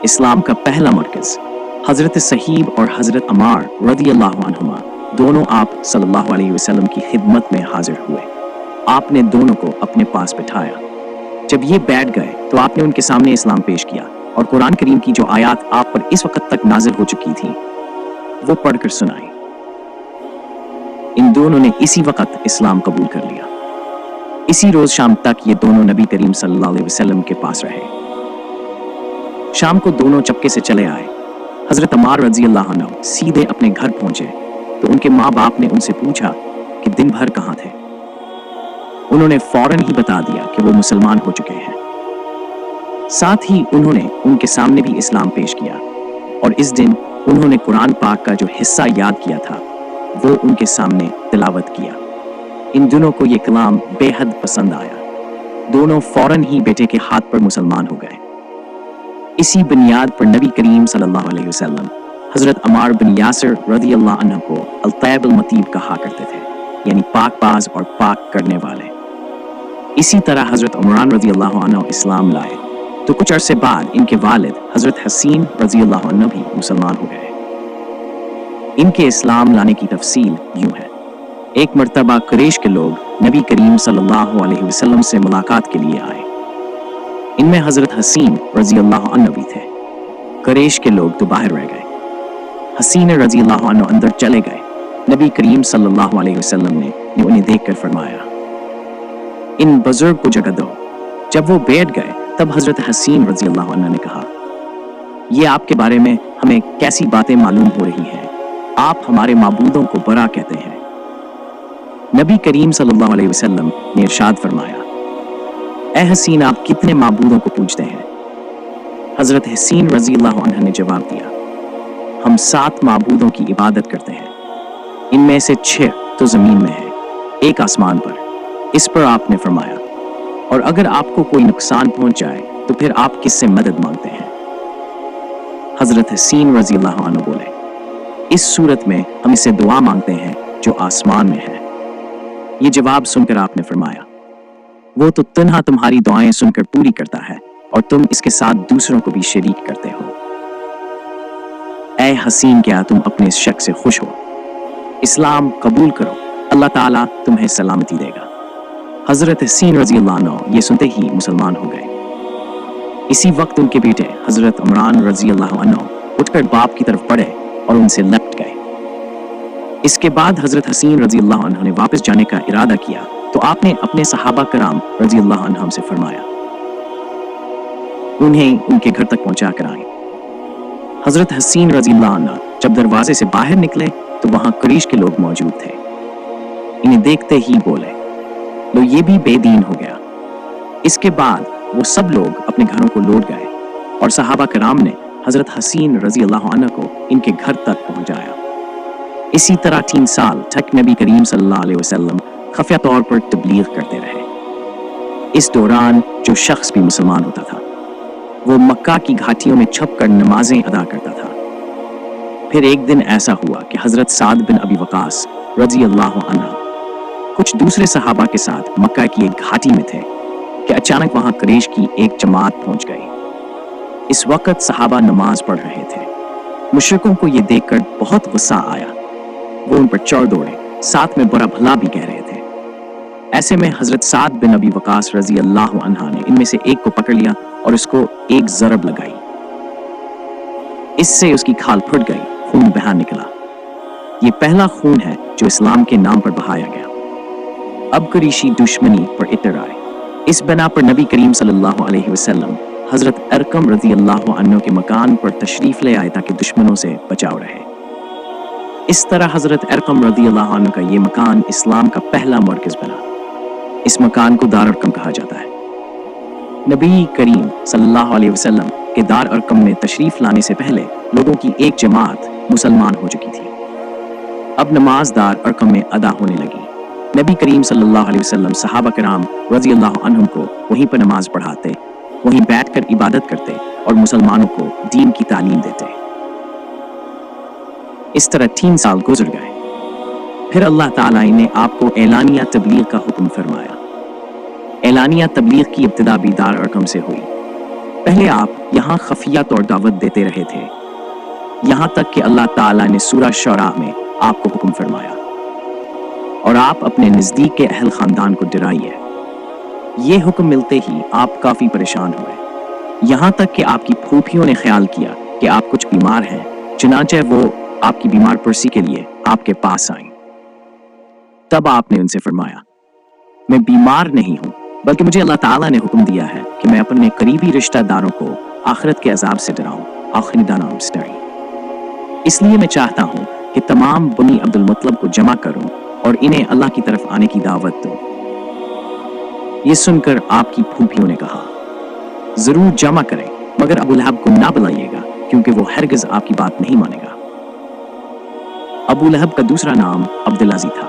इस्लाम का पहला मरकज़ हज़रत सहीब और हज़रत अमार रज़ियल्लाहु अन्हुमा दोनों आप सल्लल्लाहु अलैहि वसल्लम की खिदमत में हाजिर हुए। आपने दोनों को अपने पास बिठाया। जब ये बैठ गए तो आपने उनके सामने इस्लाम पेश किया और कुरान करीम की जो आयत आप पर इस वक्त तक नाजिल हो चुकी थी वो पढ़कर सुनाई। इन दोनों ने इसी वक्त इस्लाम कबूल कर लिया। इसी रोज शाम तक ये दोनों नबी करीम सल्लल्लाहु अलैहि वसल्लम के पास रहे। शाम को दोनों चक्के से चले आए। हजरत अमार रज़ियल्लाहु अन्हु सीधे अपने घर पहुंचे तो उनके माँ बाप ने उनसे पूछा कि दिन भर कहाँ थे। उन्होंने फौरन ही बता दिया कि वो मुसलमान हो चुके हैं। साथ ही उन्होंने उनके सामने भी इस्लाम पेश किया और इस दिन उन्होंने कुरान पाक का जो हिस्सा याद किया था वो उनके सामने तिलावत किया। इन दोनों को ये कलाम बेहद पसंद आया। दोनों फौरन ही बेटे के हाथ पर मुसलमान हो गए। इसी बुनियाद पर नबी करीम सल्लल्लाहु अलैहि वसल्लम हजरत अमार बिन यासिर रज़ियल्लाहु अन्हु को अल-तैब अल-मतीब कहा करते थे, यानी पाकबाज और पाक करने वाले। इसी तरह हजरत उमरान रज़ियल्लाहु अन्हु इस्लाम लाए तो कुछ अरसे बाद इनके वालिद हजरत हसीन रज़ियल्लाहु अन्हु भी मुसलमान हो गए। इनके इस्लाम लाने की तफसील यूं है। एक मर्तबा कुरैश के लोग नबी करीम सल्लल्लाहु अलैहि वसल्लम से मुलाकात के लिए आए। इनमें हजरत हसीन रज़ियल्लाहु अन्हु भी थे। कुरैश के लोग तो बाहर रह गए। हसीन रज़ियल्लाहु अन्हु अंदर चले गए। नबी करीम सल्लल्लाहु अलैहि वसल्लम ने उन्हें देखकर फरमाया, इन बुजुर्ग को जगह दो। जब वो बैठ गए तब हजरत हसीन रज़ियल्लाहु अन्हु ने कहा, ये आपके बारे में हमें कैसी बातें मालूम हो रही हैं? आप हमारे माबूदों को बरा कहते हैं। नबी करीम सल्लल्लाहु अलैहि वसल्लम ने इरशाद फरमाया, ए हसीन, आप कितने माबूदों को पूजते हैं? हजरत हसीन रज़ियल्लाहु अन्हु ने जवाब दिया, हम 7 माबूदों की इबादत करते हैं। इनमें से 6 तो जमीन में है, एक आसमान पर। इस पर आपने फरमाया, और अगर आपको कोई नुकसान पहुंच जाए तो फिर आप किससे मदद मांगते हैं? हजरत हसीन रज़ियल्लाहु अन्हु बोले, इस सूरत में हम इससे दुआ मांगते हैं जो आसमान में है। ये जवाब सुनकर आपने फरमाया, वो तो तन्हा तुम्हारी दुआएं सुनकर पूरी करता है और तुम इसके साथ दूसरों को भी शरीक करते हो। ऐ हसीन, क्या तुम अपने इस शक से खुश हो? इस्लाम कबूल करो, अल्लाह ताला तुम्हें सलामती देगा। हजरत हसीन रज़ियल्लाहु अन्हु ये सुनते ही मुसलमान हो गए। इसी वक्त उनके बेटे हजरत उमरान रज़ियल्लाहु अन्हु उठकर बाप की तरफ बढ़े और उनसे लपट गए। इसके बाद हजरत हसीन रज़ियल्लाहु अन्हु ने वापस जाने का इरादा किया तो आपने अपने सहाबा कराम रज़ियल्लाहु अन्हुम से फरमाया, उन्हें उनके घर तक पहुंचा कर आए। हजरत हसीन रज़ियल्लाहु अन्हु जब दरवाजे से बाहर निकले तो वहां कुरैश के लोग मौजूद थे। इन्हें देखते ही बोले, लो ये भी बेदीन हो गया। इसके बाद वो सब लोग अपने घरों को लौट गए और सहाबा कराम ने हजरत हसीन रज़ियल्लाहु अन्हु को इनके घर तक पहुंचाया। इसी तरह 3 साल तक नबी करीम सल्लल्लाहु अलैहि वसल्लम खफिया तौर पर तबलीग करते रहे। इस दौरान जो शख्स भी मुसलमान होता था वो मक्का की घाटियों में छुपकर नमाजें अदा करता था। फिर एक दिन ऐसा हुआ कि हजरत साद बिन अबी वकास रज़ियल्लाहु अन्हु कुछ दूसरे सहाबा के साथ मक्का की एक घाटी में थे कि अचानक वहां कुरैश की एक जमात पहुंच गई। इस वक्त सहाबा नमाज पढ़ रहे थे। मुशरिकों को ये देखकर बहुत गुस्सा आया। वो उन पर चढ़ दौड़े, साथ में बुरा भला भी कह रहे थे। ऐसे में हजरत साद बिन अबी वकास रज़ियल्लाहु अन्हु ने इनमें से एक को पकड़ लिया और उसको एक ज़रब लगाई। इससे उसकी खाल फट गई, खून बहा निकला। ये पहला खून है जो इस्लाम के नाम पर बहाया गया। अब कुरैशी दुश्मनी पर इतर आए। इस बना पर नबी करीम सल्लल्लाहु अलैहि वसल्लम हजरत अरकम रज़ियल्लाहु अन्हु के मकान पर तशरीफ ले आए ताकि दुश्मनों से बचाव रहे। इस तरह हजरत अरकम रज़ियल्लाहु अन्हु का ये मकान इस्लाम का पहला मरकज बना। इस मकान को दार अरकम कहा जाता है। नबी करीम सल्लल्लाहु अलैहि वसल्लम के दार अरकम में तशरीफ लाने से पहले लोगों की एक जमात मुसलमान हो चुकी थी। अब नमाज दार अरकम में अदा होने लगी। नबी करीम सल्लल्लाहु अलैहि वसल्लम सहाबा कराम रज़ियल्लाहु अन्हुम को वहीं पर नमाज पढ़ाते, वहीं बैठकर इबादत करते और मुसलमानों को दीन की तालीम देते। इस तरह 3 साल गुजर गए। फिर अल्लाह ताला ने आपको एलानिया तबलीग का हुक्म फरमाया। एलानिया तबलीग की इब्तिदा भी दार अरकम से हुई। पहले आप यहाँ खफियत और दावत देते रहे थे, यहाँ तक कि अल्लाह ताला ने सूरह शूरा में आपको हुक्म फरमाया और आप अपने नजदीक के अहल खानदान को डराइए। ये हुक्म मिलते ही आप काफी परेशान हुए, यहाँ तक कि आपकी फूफियों ने ख्याल किया कि आप कुछ बीमार हैं, चुनांचे वो आपकी बीमार पुरसी के लिए आपके पास आईं। तब आपने उनसे फरमाया, मैं बीमार नहीं हूं, बल्कि मुझे अल्लाह ताला ने हुक्म दिया है कि मैं अपने करीबी रिश्तेदारों को आखिरत के अजाब से डराऊं, आखिरी दाना स्टरी। इसलिए मैं चाहता हूं कि तमाम बनी अब्दुल मुत्तलब को जमा करूं और इन्हें अल्लाह की तरफ आने की दावत दूं। ये सुनकर आपकी फूफियों ने कहा, जरूर जमा करें, मगर अबू लहब को ना बुलाइएगा, क्योंकि वो हरगिज आपकी बात नहीं मानेगा। अबू लहब का दूसरा नाम अब्दुल अज़ीज़ था।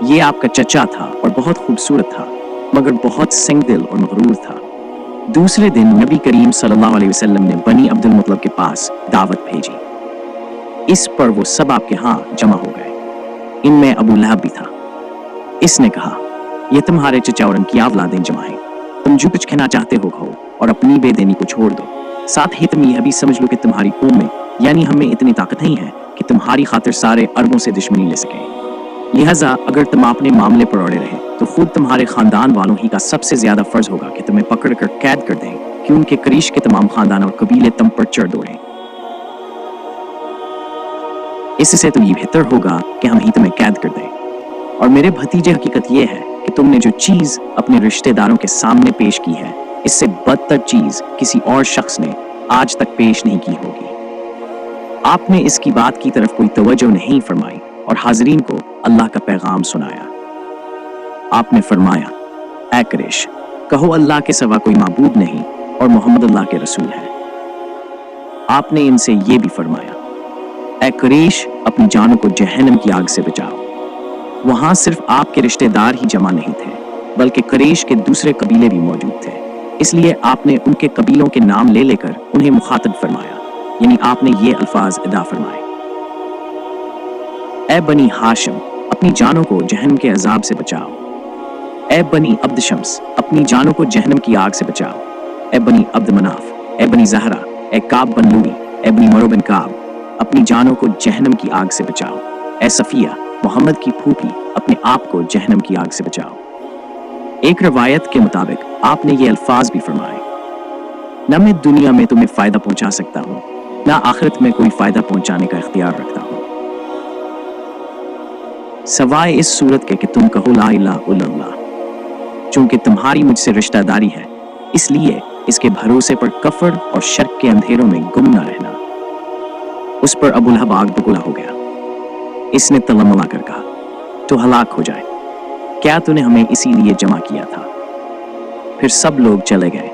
ये आपका चचा था और बहुत खूबसूरत था, मगर बहुत सिंगदिल और मगरूर था। दूसरे दिन नबी करीम सल्लल्लाहु अलैहि वसल्लम ने बनी अब्दुल मुत्तलब के पास दावत भेजी। इस पर वो सब आपके यहाँ जमा हो गए। इनमें अबू लहब भी था। इसने कहा, ये तुम्हारे चचा और उनकी औलादें जमा हैं, तुम जो कुछ कहना चाहते हो कहो और अपनी बेदेनी को छोड़ दो। साथ ही तुम यह भी समझ लो कि तुम्हारी कौम में यानी हमें इतनी ताकत नहीं है कि तुम्हारी खातिर सारे अरबों से दुश्मनी ले सकें। लिहाजा अगर तुम अपने मामले पर अड़े रहे तो खुद तुम्हारे खानदान वालों ही का सबसे ज्यादा फर्ज होगा कि तुम्हें पकड़ कर कैद कर दें कि उनके करीश के तमाम खानदान और कबीले तुम पर चढ़ दौड़ें। इससे तो ये बेहतर होगा कि हम ही तुम्हें कैद कर दें। और मेरे भतीजे, हकीकत यह है कि तुमने जो चीज अपने रिश्तेदारों के सामने पेश की है, इससे बदतर चीज किसी और शख्स ने आज तक पेश नहीं की होगी। आपने इसकी बात की तरफ कोई तवज्जो नहीं फरमाई और हाजरीन को अल्लाह का पैगाम सुनाया। आपने फरमाया, ऐ कुरैश, कहो अल्लाह के सिवा कोई माबूद नहीं और मोहम्मद अल्लाह के रसूल है। आपने इनसे ये भी फरमाया, ऐ कुरैश, अपनी जानों को जहन्नम की आग से बचाओ। वहां सिर्फ आपके रिश्तेदार ही जमा नहीं थे, बल्कि कुरैश के दूसरे कबीले भी मौजूद थे। इसलिए आपने उनके कबीलों के नाम ले लेकर उन्हें मुखातब फरमाया, यानी आपने ये अल्फाज अदा फरमाए, ए बनी हाशिम, अपनी जानों को जहन्नम के अजाब से बचाओ। ए बनी अब्द शम्स, अपनी जानों को जहन्नम की आग से बचाओ। ए बनी अब्द मनाफ, ए बनी ज़हरा, ए काब बन लूई, ए बनी मरो बिन काब, अपनी जानों को जहन्नम की आग से बचाओ। ए सफिया, मोहम्मद की फूफी, अपने आप को जहन्नम की आग से बचाओ। एक रवायत के मुताबिक आपने ये अल्फाज भी फरमाए, न मैं दुनिया में तुम्हें फायदा पहुंचा सकता हूँ, न आखिरत में कोई फायदा पहुंचाने का इख्तियार रखता हूँ, सवाए इस सूरत के कि तुम कहो ला इलाहा इल्लल्लाह। चूंकि तुम्हारी मुझसे रिश्तेदारी है, इसलिए इसके भरोसे पर कफर और शर्क के अंधेरों में गुम न रहना। उस पर अबू लहब आग बबूला हो गया। इसने तलमला कर कहा, तो हलाक हो जाए, क्या तूने हमें इसीलिए जमा किया था? फिर सब लोग चले गए।